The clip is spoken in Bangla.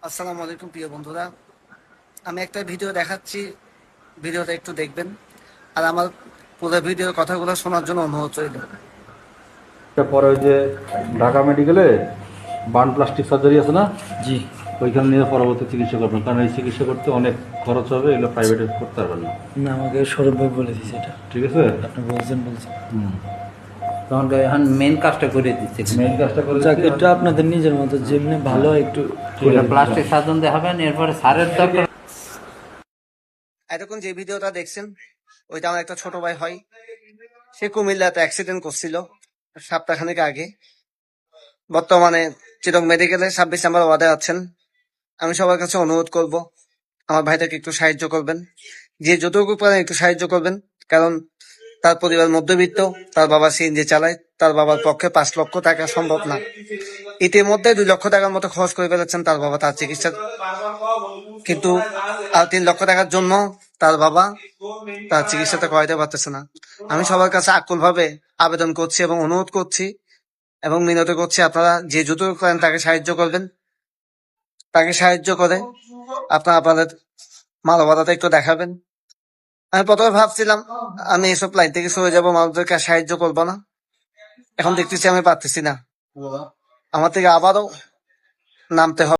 আসসালামু আলাইকুম প্রিয় বন্ধুরা। আমি একটা ভিডিও দেখাচ্ছি, ভিডিওটা একটু দেখবেন আর আমার পুরো ভিডিওর কথাগুলো শোনার জন্য অনুরোধ রইল। পরে ওই যে ঢাকা মেডিকেলে বার্ন প্লাস্টিক সার্জারি আছে না, জি। ওইখানে নিয়ে পরবর্তী চিকিৎসা করবেন, কারণ এই চিকিৎসা করতে অনেক খরচ হবে, এগুলো প্রাইভেটে করতে পারবেন না। না, আমাকে সৌরভ ভাই বলে দিছে এটা। ঠিক আছে, আপনি বলছেন। হুম, তখন এখন মেন কাজটা করে দিচ্ছে। মেইন কাজটা করে যাক, একটু আপনাদের নিজের মতো যেমনি ভালো একটু প্লাস্টিক সার্জন দেখাবেন, এরপরে সারের দরকার। এতক্ষণ যে ভিডিওটা দেখছেন ওইটা আমার একটা ছোট ভাই হয়। সে কুমিল্লাতে অ্যাক্সিডেন্ট করছিল সপ্তাহখানেক আগে। বর্তমানে চিটং মেডিকেলে 26 নাম্বার ওয়ার্ডে আছেন। আমি সবার কাছে অনুরোধ করব, আমার ভাইটাকে একটু সাহায্য করবেন, যে যতটুকু পারেন একটু সাহায্য করবেন। কারণ তার পরিবার মধ্যবিত্ত, তার বাবা সিএনজি চালায়, তার বাবার পক্ষে 5 লক্ষ টাকা সম্ভব না। ইতিমধ্যে 2 লক্ষ টাকার মতো খরচ করে ফেলেছেন তার বাবা তার চিকিৎসা, কিন্তু আর 3 লক্ষ টাকার জন্য তার বাবা তার চিকিৎসাটা করাইতে পারতেছে না। আমি সবার কাছে আকুল ভাবে আবেদন করছি এবং অনুরোধ করছি এবং মিনতি করছি, আপনারা যে যতটুকু পারেন তাকে সাহায্য করবেন। তাকে সাহায্য করে আপনারা আপনাদের মানবতাটা একটু দেখাবেন। আমি প্রথমে ভাবছিলাম আমি এসব লাইন থেকে সরে যাবো, মানুষদেরকে আর সাহায্য করবো না। এখন দেখতেছি আমি পারতেছি না, আমার থেকে আবারও নামতে হবে।